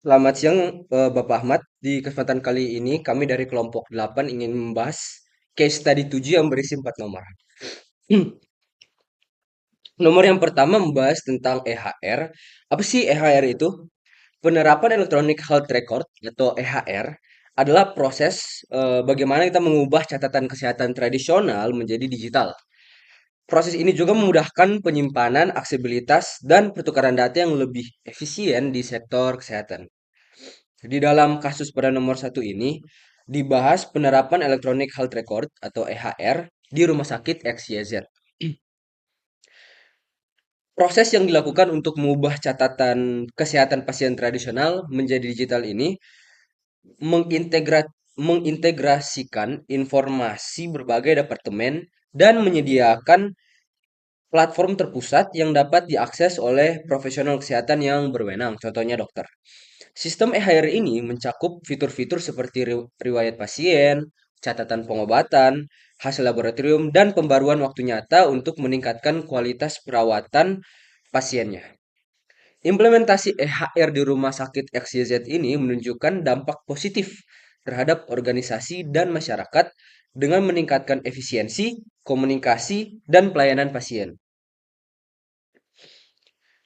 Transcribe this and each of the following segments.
Selamat siang, Bapak Ahmad. Di kesempatan kali ini kami dari kelompok 8 ingin membahas case study 7 yang berisi 4 nomor. Nomor yang pertama membahas tentang EHR. Apa sih EHR itu? Penerapan Electronic Health Record atau EHR adalah proses bagaimana kita mengubah catatan kesehatan tradisional menjadi digital. Proses ini juga memudahkan penyimpanan, aksesibilitas, dan pertukaran data yang lebih efisien di sektor kesehatan. Di dalam kasus pada nomor satu ini, dibahas penerapan Electronic Health Record atau EHR di Rumah Sakit XYZ. Proses yang dilakukan untuk mengubah catatan kesehatan pasien tradisional menjadi digital ini mengintegrasikan informasi berbagai departemen dan menyediakan platform terpusat yang dapat diakses oleh profesional kesehatan yang berwenang, contohnya dokter. Sistem e-HR ini mencakup fitur-fitur seperti riwayat pasien, catatan pengobatan, hasil laboratorium, dan pembaruan waktu nyata untuk meningkatkan kualitas perawatan pasiennya. Implementasi e-HR di rumah sakit XYZ ini menunjukkan dampak positif terhadap organisasi dan masyarakat dengan meningkatkan efisiensi, komunikasi, dan pelayanan pasien.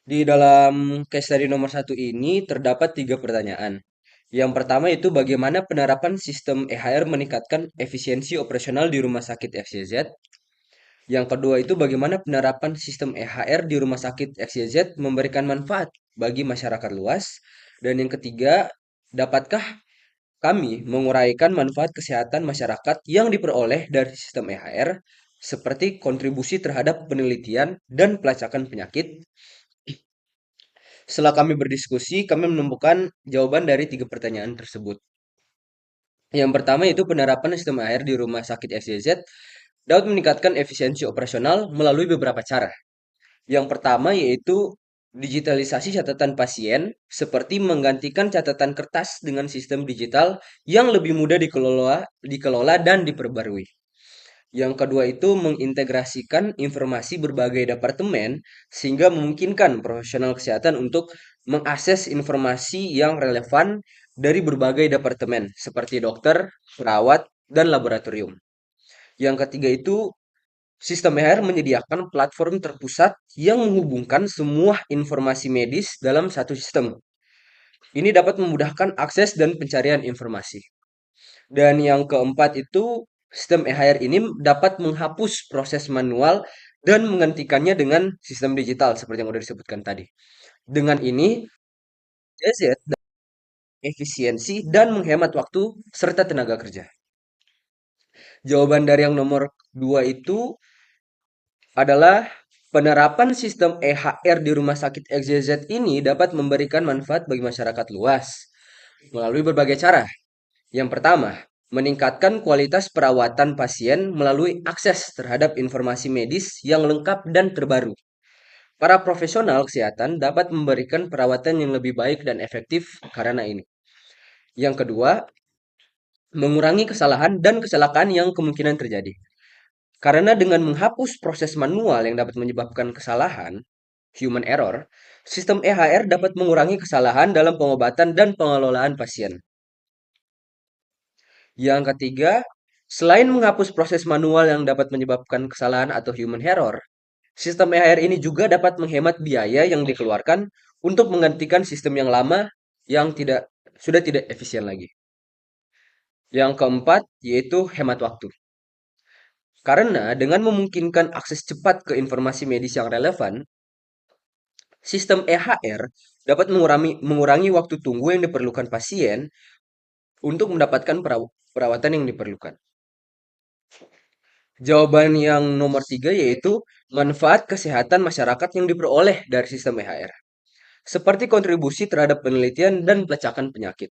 Di dalam case study nomor satu ini terdapat tiga pertanyaan. Yang pertama itu bagaimana penerapan sistem e-HR meningkatkan efisiensi operasional di rumah sakit XYZ. Yang kedua itu bagaimana penerapan sistem e-HR di rumah sakit XYZ memberikan manfaat bagi masyarakat luas. Dan yang ketiga, dapatkah kami menguraikan manfaat kesehatan masyarakat yang diperoleh dari sistem e-HR seperti kontribusi terhadap penelitian dan pelacakan penyakit. Setelah kami berdiskusi, kami menemukan jawaban dari tiga pertanyaan tersebut. Yang pertama itu penerapan sistem air di rumah sakit FCZ dapat meningkatkan efisiensi operasional melalui beberapa cara. Yang pertama yaitu digitalisasi catatan pasien seperti menggantikan catatan kertas dengan sistem digital yang lebih mudah dikelola dan diperbarui. Yang kedua itu mengintegrasikan informasi berbagai departemen sehingga memungkinkan profesional kesehatan untuk mengakses informasi yang relevan dari berbagai departemen seperti dokter, perawat, dan laboratorium. Yang ketiga itu sistem HR menyediakan platform terpusat yang menghubungkan semua informasi medis dalam satu sistem. Ini dapat memudahkan akses dan pencarian informasi. Dan yang keempat itu sistem e-HR ini dapat menghapus proses manual dan menggantikannya dengan sistem digital seperti yang sudah disebutkan tadi. Dengan ini, JZ efisiensi dan menghemat waktu serta tenaga kerja. Jawaban dari yang nomor dua itu adalah penerapan sistem e-HR di rumah sakit XYZ ini dapat memberikan manfaat bagi masyarakat luas melalui berbagai cara. Yang pertama, meningkatkan kualitas perawatan pasien melalui akses terhadap informasi medis yang lengkap dan terbaru. Para profesional kesehatan dapat memberikan perawatan yang lebih baik dan efektif karena ini. Yang kedua, mengurangi kesalahan dan kecelakaan yang kemungkinan terjadi. Karena dengan menghapus proses manual yang dapat menyebabkan kesalahan, human error, sistem EHR dapat mengurangi kesalahan dalam pengobatan dan pengelolaan pasien. Yang ketiga, selain menghapus proses manual yang dapat menyebabkan kesalahan atau human error, sistem EHR ini juga dapat menghemat biaya yang dikeluarkan untuk menggantikan sistem yang lama yang sudah tidak efisien lagi. Yang keempat, yaitu hemat waktu. Karena dengan memungkinkan akses cepat ke informasi medis yang relevan, sistem EHR dapat mengurangi waktu tunggu yang diperlukan pasien untuk mendapatkan perawatan yang diperlukan. Jawaban yang nomor tiga yaitu manfaat kesehatan masyarakat yang diperoleh dari sistem EHR. Seperti kontribusi terhadap penelitian dan pelacakan penyakit.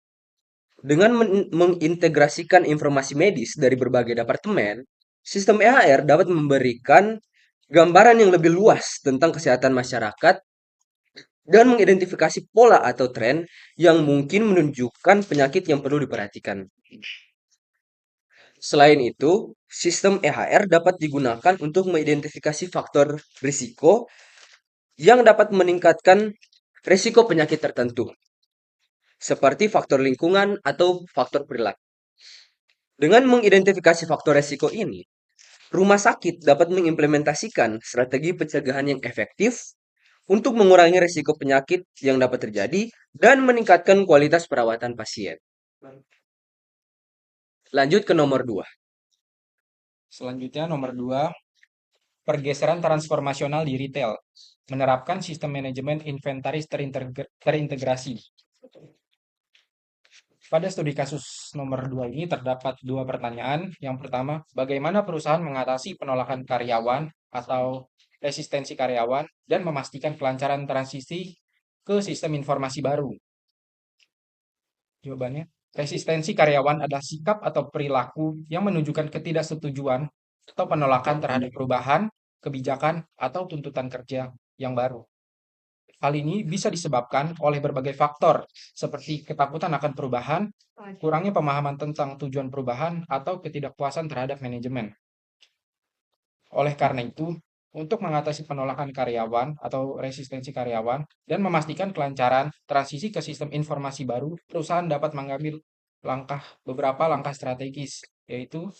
Dengan mengintegrasikan informasi medis dari berbagai departemen, sistem EHR dapat memberikan gambaran yang lebih luas tentang kesehatan masyarakat dan mengidentifikasi pola atau tren yang mungkin menunjukkan penyakit yang perlu diperhatikan. Selain itu, sistem EHR dapat digunakan untuk mengidentifikasi faktor risiko yang dapat meningkatkan risiko penyakit tertentu. seperti faktor lingkungan atau faktor perilaku. Dengan mengidentifikasi faktor resiko ini, rumah sakit dapat mengimplementasikan strategi pencegahan yang efektif untuk mengurangi risiko penyakit yang dapat terjadi dan meningkatkan kualitas perawatan pasien. Lanjut ke nomor 2. Selanjutnya nomor 2, pergeseran transformasional di retail. Menerapkan sistem manajemen inventaris terintegrasi. Pada studi kasus nomor 2 ini terdapat dua pertanyaan. Yang pertama, bagaimana perusahaan mengatasi penolakan karyawan atau resistensi karyawan dan memastikan kelancaran transisi ke sistem informasi baru? Jawabannya, resistensi karyawan adalah sikap atau perilaku yang menunjukkan ketidaksetujuan atau penolakan terhadap perubahan, kebijakan, atau tuntutan kerja yang baru. Hal ini bisa disebabkan oleh berbagai faktor, seperti ketakutan akan perubahan, kurangnya pemahaman tentang tujuan perubahan, atau ketidakpuasan terhadap manajemen. Oleh karena itu, untuk mengatasi penolakan karyawan atau resistensi karyawan dan memastikan kelancaran transisi ke sistem informasi baru, perusahaan dapat mengambil beberapa langkah strategis, yaitu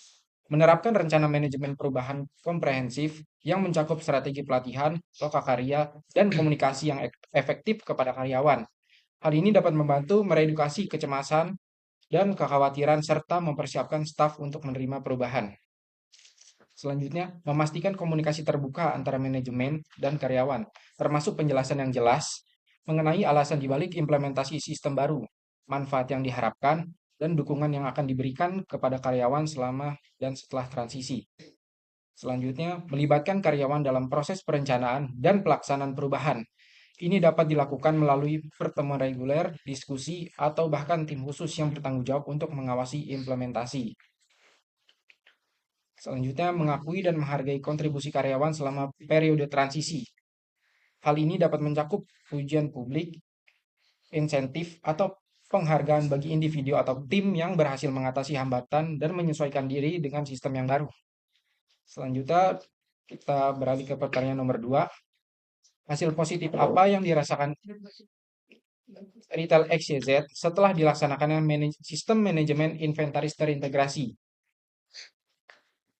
menerapkan rencana manajemen perubahan komprehensif yang mencakup strategi pelatihan, lokakarya, dan komunikasi yang efektif kepada karyawan. Hal ini dapat membantu meredukasi kecemasan dan kekhawatiran serta mempersiapkan staf untuk menerima perubahan. Selanjutnya, memastikan komunikasi terbuka antara manajemen dan karyawan, termasuk penjelasan yang jelas mengenai alasan dibalik implementasi sistem baru, manfaat yang diharapkan, dan dukungan yang akan diberikan kepada karyawan selama dan setelah transisi. Selanjutnya, melibatkan karyawan dalam proses perencanaan dan pelaksanaan perubahan. Ini dapat dilakukan melalui pertemuan reguler, diskusi, atau bahkan tim khusus yang bertanggung jawab untuk mengawasi implementasi. Selanjutnya, mengakui dan menghargai kontribusi karyawan selama periode transisi. Hal ini dapat mencakup pujian publik, insentif, atau penghargaan bagi individu atau tim yang berhasil mengatasi hambatan dan menyesuaikan diri dengan sistem yang baru. Selanjutnya, kita beralih ke pertanyaan nomor 2. Hasil positif apa yang dirasakan Retail XYZ setelah dilaksanakannya sistem manajemen inventaris terintegrasi?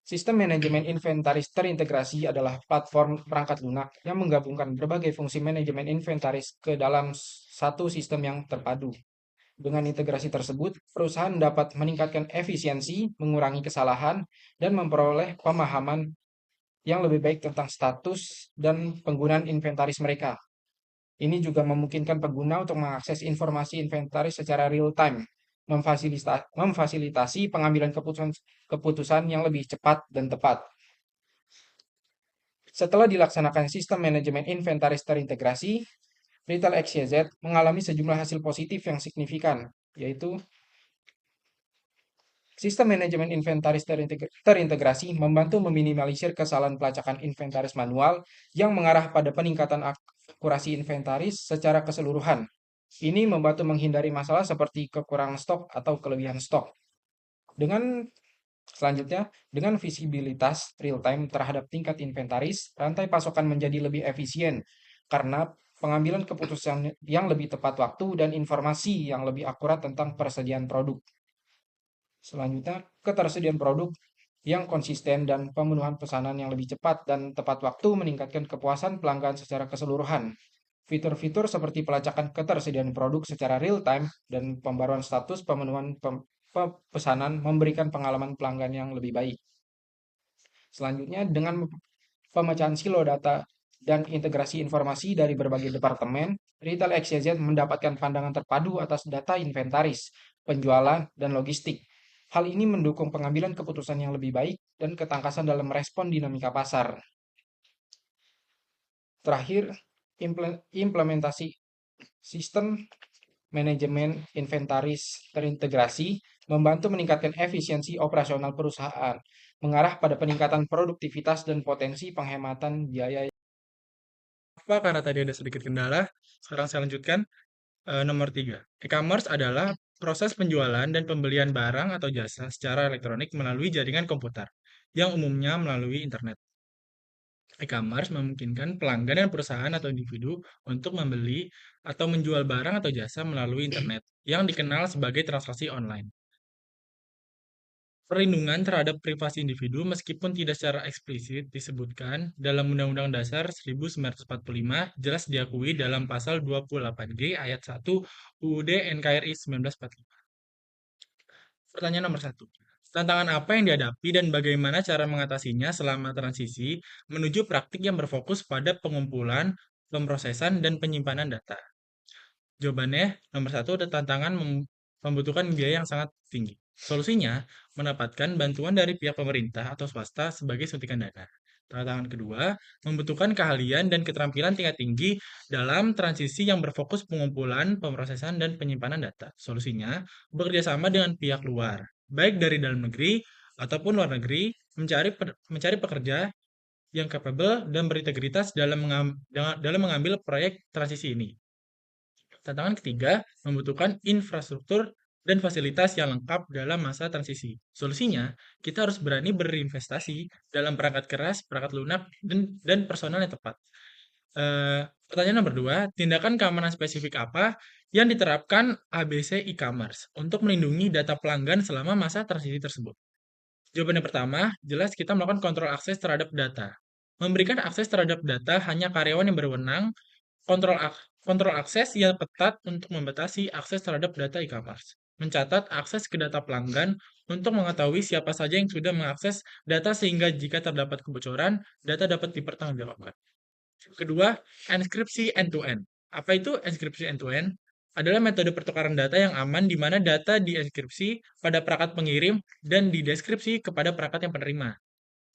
Sistem manajemen inventaris terintegrasi adalah platform perangkat lunak yang menggabungkan berbagai fungsi manajemen inventaris ke dalam satu sistem yang terpadu. Dengan integrasi tersebut, perusahaan dapat meningkatkan efisiensi, mengurangi kesalahan, dan memperoleh pemahaman yang lebih baik tentang status dan penggunaan inventaris mereka. Ini juga memungkinkan pengguna untuk mengakses informasi inventaris secara real-time, memfasilitasi pengambilan keputusan yang lebih cepat dan tepat. Setelah dilaksanakan sistem manajemen inventaris terintegrasi, Retail XYZ mengalami sejumlah hasil positif yang signifikan, yaitu sistem manajemen inventaris terintegrasi membantu meminimalisir kesalahan pelacakan inventaris manual yang mengarah pada peningkatan akurasi inventaris secara keseluruhan. Ini membantu menghindari masalah seperti kekurangan stok atau kelebihan stok. Selanjutnya, dengan visibilitas real-time terhadap tingkat inventaris, rantai pasokan menjadi lebih efisien karena pengambilan keputusan yang lebih tepat waktu dan informasi yang lebih akurat tentang persediaan produk. Selanjutnya, ketersediaan produk yang konsisten dan pemenuhan pesanan yang lebih cepat dan tepat waktu meningkatkan kepuasan pelanggan secara keseluruhan. Fitur-fitur seperti pelacakan ketersediaan produk secara real-time dan pembaruan status pemenuhan pesanan memberikan pengalaman pelanggan yang lebih baik. Selanjutnya, dengan pemecahan silo data dan integrasi informasi dari berbagai departemen, Retail XYZ mendapatkan pandangan terpadu atas data inventaris, penjualan, dan logistik. Hal ini mendukung pengambilan keputusan yang lebih baik dan ketangkasan dalam respon dinamika pasar. Terakhir, implementasi sistem manajemen inventaris terintegrasi membantu meningkatkan efisiensi operasional perusahaan, mengarah pada peningkatan produktivitas dan potensi penghematan biaya. Apa karena tadi ada sedikit kendala, sekarang saya lanjutkan. Nomor 3. E-commerce adalah proses penjualan dan pembelian barang atau jasa secara elektronik melalui jaringan komputer, yang umumnya melalui internet. E-commerce memungkinkan pelanggan dan perusahaan atau individu untuk membeli atau menjual barang atau jasa melalui internet, yang dikenal sebagai transaksi online. Perlindungan terhadap privasi individu meskipun tidak secara eksplisit disebutkan dalam Undang-Undang Dasar 1945 jelas diakui dalam pasal 28G ayat 1 UUD NKRI 1945. Pertanyaan nomor 1. Tantangan apa yang dihadapi dan bagaimana cara mengatasinya selama transisi menuju praktik yang berfokus pada pengumpulan, pemrosesan, dan penyimpanan data? Jawabannya, nomor 1 ada tantangan membutuhkan biaya yang sangat tinggi. Solusinya, mendapatkan bantuan dari pihak pemerintah atau swasta sebagai suntikan dana. Tantangan kedua, membutuhkan keahlian dan keterampilan tingkat tinggi dalam transisi yang berfokus pengumpulan, pemrosesan, dan penyimpanan data. Solusinya, bekerja sama dengan pihak luar, baik dari dalam negeri ataupun luar negeri, mencari pekerja yang capable dan berintegritas dalam mengambil proyek transisi ini. Tantangan ketiga, membutuhkan infrastruktur dan fasilitas yang lengkap dalam masa transisi. Solusinya, kita harus berani berinvestasi dalam perangkat keras, perangkat lunak, dan personal yang tepat. Pertanyaan nomor 2, tindakan keamanan spesifik apa yang diterapkan ABC e-commerce untuk melindungi data pelanggan selama masa transisi tersebut? Jawaban yang pertama, jelas kita melakukan kontrol akses terhadap data. Memberikan akses terhadap data hanya karyawan yang berwenang. Kontrol akses yang ketat untuk membatasi akses terhadap data e-commerce. Mencatat akses ke data pelanggan untuk mengetahui siapa saja yang sudah mengakses data sehingga jika terdapat kebocoran, data dapat dipertanggungjawabkan. Kedua, enskripsi end-to-end. Apa itu enskripsi end-to-end? Adalah metode pertukaran data yang aman di mana data dieskripsi pada perangkat pengirim dan dideskripsi kepada perangkat yang penerima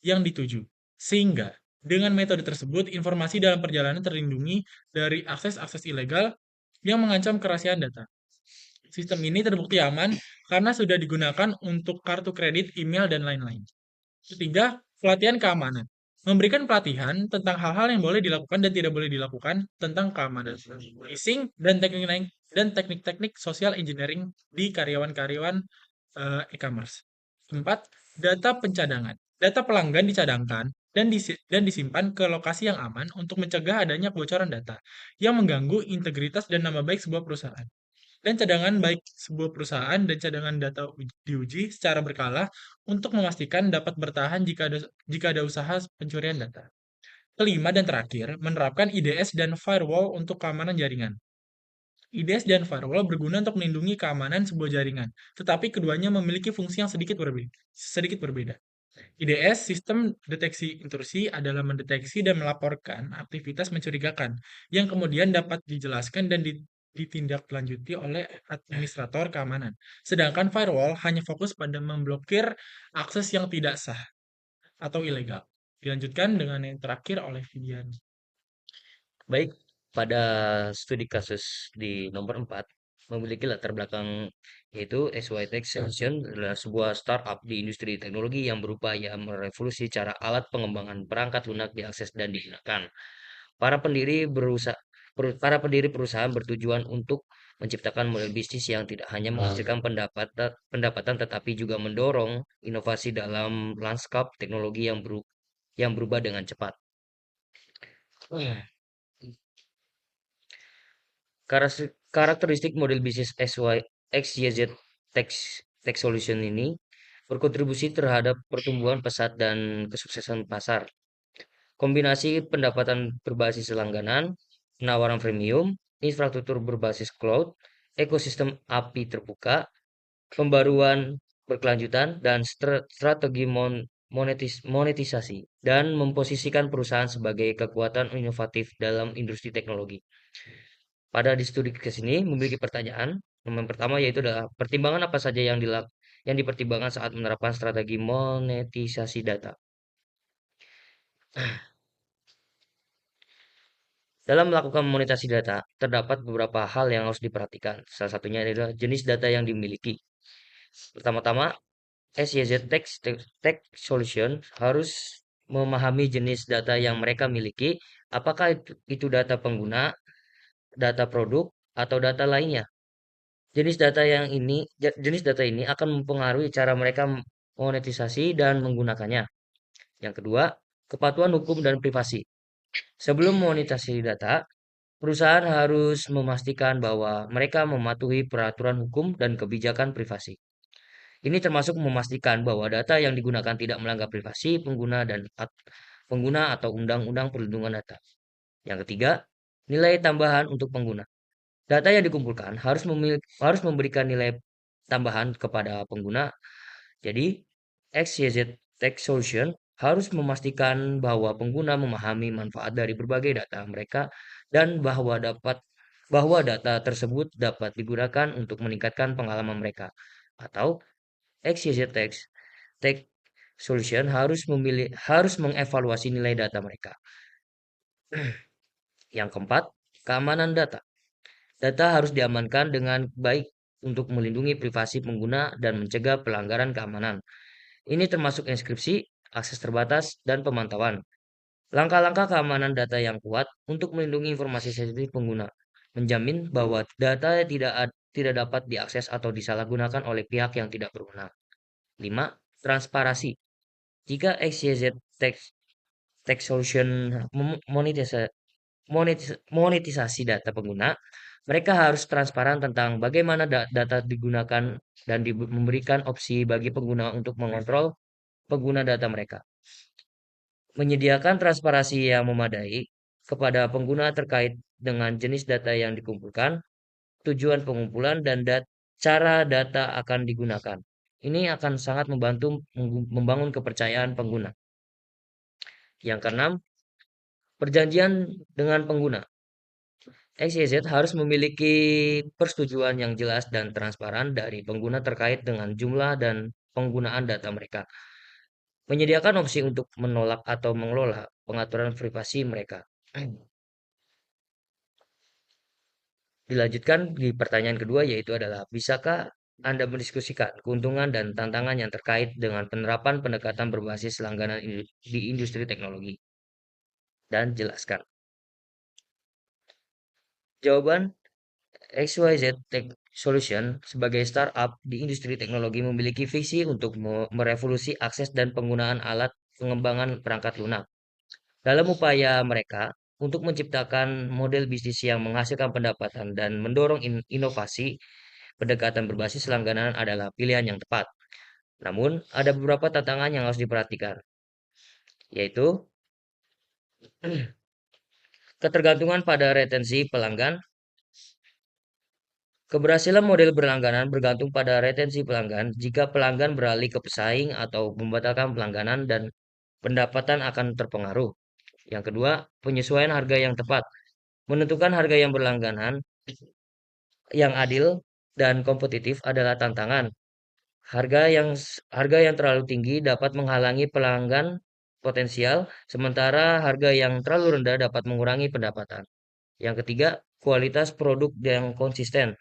yang dituju. Sehingga dengan metode tersebut, informasi dalam perjalanan terlindungi dari akses-akses ilegal yang mengancam kerahasiaan data. Sistem ini terbukti aman karena sudah digunakan untuk kartu kredit, email, dan lain-lain. Ketiga, pelatihan keamanan. Memberikan pelatihan tentang hal-hal yang boleh dilakukan dan tidak boleh dilakukan tentang keamanan, phishing, dan teknik-teknik social engineering di karyawan-karyawan e-commerce. 4. Data pencadangan. Data pelanggan dicadangkan dan disimpan ke lokasi yang aman untuk mencegah adanya kebocoran data yang mengganggu integritas dan nama baik sebuah perusahaan. Dan cadangan baik sebuah perusahaan dan cadangan data diuji secara berkala untuk memastikan dapat bertahan jika ada usaha pencurian data. Kelima dan terakhir, menerapkan IDS dan firewall untuk keamanan jaringan. IDS dan firewall berguna untuk melindungi keamanan sebuah jaringan, tetapi keduanya memiliki fungsi yang sedikit berbeda. IDS, sistem deteksi intrusi, adalah mendeteksi dan melaporkan aktivitas mencurigakan, yang kemudian dapat dijelaskan dan ditindaklanjuti oleh administrator keamanan. Sedangkan firewall hanya fokus pada memblokir akses yang tidak sah atau ilegal. Dilanjutkan dengan yang terakhir oleh Vivian. Baik, pada studi kasus di nomor 4 memiliki latar belakang yaitu SYTech Solution adalah sebuah startup di industri teknologi yang berupaya merevolusi cara alat pengembangan perangkat lunak diakses dan digunakan. Para pendiri perusahaan bertujuan untuk menciptakan model bisnis yang tidak hanya menghasilkan pendapatan tetapi juga mendorong inovasi dalam lanskap teknologi yang berubah dengan cepat. Karakteristik model bisnis XYZ Tech Solution ini berkontribusi terhadap pertumbuhan pesat dan kesuksesan pasar. Kombinasi pendapatan berbasis langganan, penawaran premium, infrastruktur berbasis cloud, ekosistem API terbuka, pembaruan berkelanjutan, dan strategi monetisasi, dan memposisikan perusahaan sebagai kekuatan inovatif dalam industri teknologi. Pada di studi kesini memiliki pertanyaan. Yang pertama yaitu adalah pertimbangan apa saja yang dipertimbangkan saat menerapkan strategi monetisasi data. Dalam melakukan monetisasi data, terdapat beberapa hal yang harus diperhatikan. Salah satunya adalah jenis data yang dimiliki. Pertama-tama, SYZ Tech Solution harus memahami jenis data yang mereka miliki, apakah itu data pengguna, data produk, atau data lainnya. Jenis data ini akan mempengaruhi cara mereka monetisasi dan menggunakannya. Yang kedua, kepatuhan hukum dan privasi. Sebelum monetisasi data, perusahaan harus memastikan bahwa mereka mematuhi peraturan hukum dan kebijakan privasi. Ini termasuk memastikan bahwa data yang digunakan tidak melanggar privasi pengguna atau undang-undang perlindungan data. Yang ketiga, nilai tambahan untuk pengguna. Data yang dikumpulkan harus memberikan nilai tambahan kepada pengguna. Jadi, XYZ Tech Solution harus memastikan bahwa pengguna memahami manfaat dari berbagai data mereka dan bahwa data tersebut dapat digunakan untuk meningkatkan pengalaman mereka. Atau XYZ Tech Solution harus mengevaluasi nilai data mereka. Yang keempat, keamanan data. Data harus diamankan dengan baik untuk melindungi privasi pengguna dan mencegah pelanggaran keamanan. Ini termasuk enkripsi, akses terbatas, dan pemantauan. Langkah-langkah keamanan data yang kuat untuk melindungi informasi sensitif pengguna, menjamin bahwa data tidak dapat diakses atau disalahgunakan oleh pihak yang tidak berwenang. 5. Transparansi. Jika XYZ Tech Solution monetisasi data pengguna, mereka harus transparan tentang bagaimana data digunakan dan memberikan opsi bagi pengguna untuk mengontrol pengguna data mereka. Menyediakan transparansi yang memadai kepada pengguna terkait dengan jenis data yang dikumpulkan, tujuan pengumpulan, dan cara data akan digunakan. Ini akan sangat membantu membangun kepercayaan pengguna. Yang keenam, perjanjian dengan pengguna. XYZ harus memiliki persetujuan yang jelas dan transparan dari pengguna terkait dengan jumlah dan penggunaan data mereka. Menyediakan opsi untuk menolak atau mengelola pengaturan privasi mereka. Dilanjutkan di pertanyaan kedua yaitu adalah, bisakah Anda mendiskusikan keuntungan dan tantangan yang terkait dengan penerapan pendekatan berbasis langganan di industri teknologi? Dan jelaskan. Jawaban, XYZ Tech Solution sebagai startup di industri teknologi memiliki visi untuk merevolusi akses dan penggunaan alat pengembangan perangkat lunak. Dalam upaya mereka untuk menciptakan model bisnis yang menghasilkan pendapatan dan mendorong inovasi, pendekatan berbasis langganan adalah pilihan yang tepat. Namun, ada beberapa tantangan yang harus diperhatikan, yaitu ketergantungan pada retensi pelanggan. Keberhasilan model berlangganan bergantung pada retensi pelanggan. Jika pelanggan beralih ke pesaing atau membatalkan pelangganan dan pendapatan akan terpengaruh. Yang kedua, penyesuaian harga yang tepat. Menentukan harga yang berlangganan yang adil dan kompetitif adalah tantangan. Harga yang terlalu tinggi dapat menghalangi pelanggan potensial, sementara harga yang terlalu rendah dapat mengurangi pendapatan. Yang ketiga, kualitas produk yang konsisten.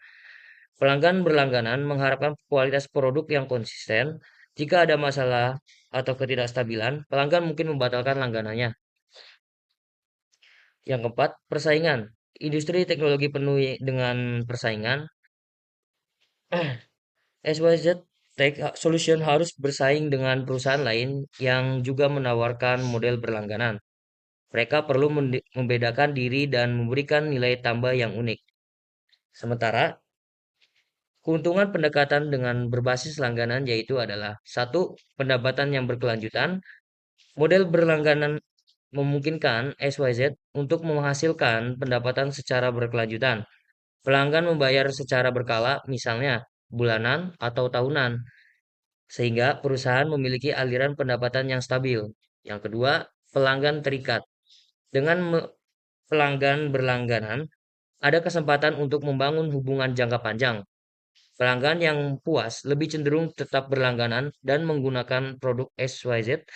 Pelanggan berlangganan mengharapkan kualitas produk yang konsisten. Jika ada masalah atau ketidakstabilan, pelanggan mungkin membatalkan langganannya. Yang keempat, persaingan. Industri teknologi penuh dengan persaingan. XYZ Tech Solution harus bersaing dengan perusahaan lain yang juga menawarkan model berlangganan. Mereka perlu membedakan diri dan memberikan nilai tambah yang unik. Sementara, keuntungan pendekatan dengan berbasis langganan yaitu adalah satu, pendapatan yang berkelanjutan. Model berlangganan memungkinkan XYZ untuk menghasilkan pendapatan secara berkelanjutan. Pelanggan membayar secara berkala, misalnya bulanan atau tahunan, sehingga perusahaan memiliki aliran pendapatan yang stabil. Yang kedua, pelanggan terikat. Dengan pelanggan berlangganan, ada kesempatan untuk membangun hubungan jangka panjang. Pelanggan yang puas lebih cenderung tetap berlangganan dan menggunakan produk XYZ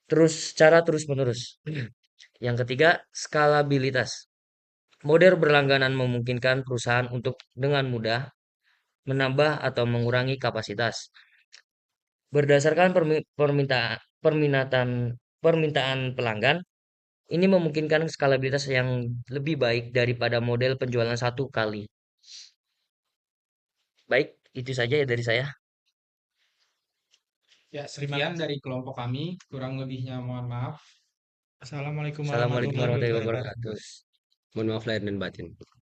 terus-menerus. Yang ketiga, skalabilitas. Model berlangganan memungkinkan perusahaan untuk dengan mudah menambah atau mengurangi kapasitas. Berdasarkan permintaan pelanggan, ini memungkinkan skalabilitas yang lebih baik daripada model penjualan satu kali. Baik, itu saja ya dari saya. Ya, Terima sekian kasih. dari kelompok kami. Kurang lebihnya mohon maaf. Assalamualaikum Assalamualaikum warahmatullahi warahmatullahi wabarakatuh. wabarakatuh. Mohon maaf lahir dan batin.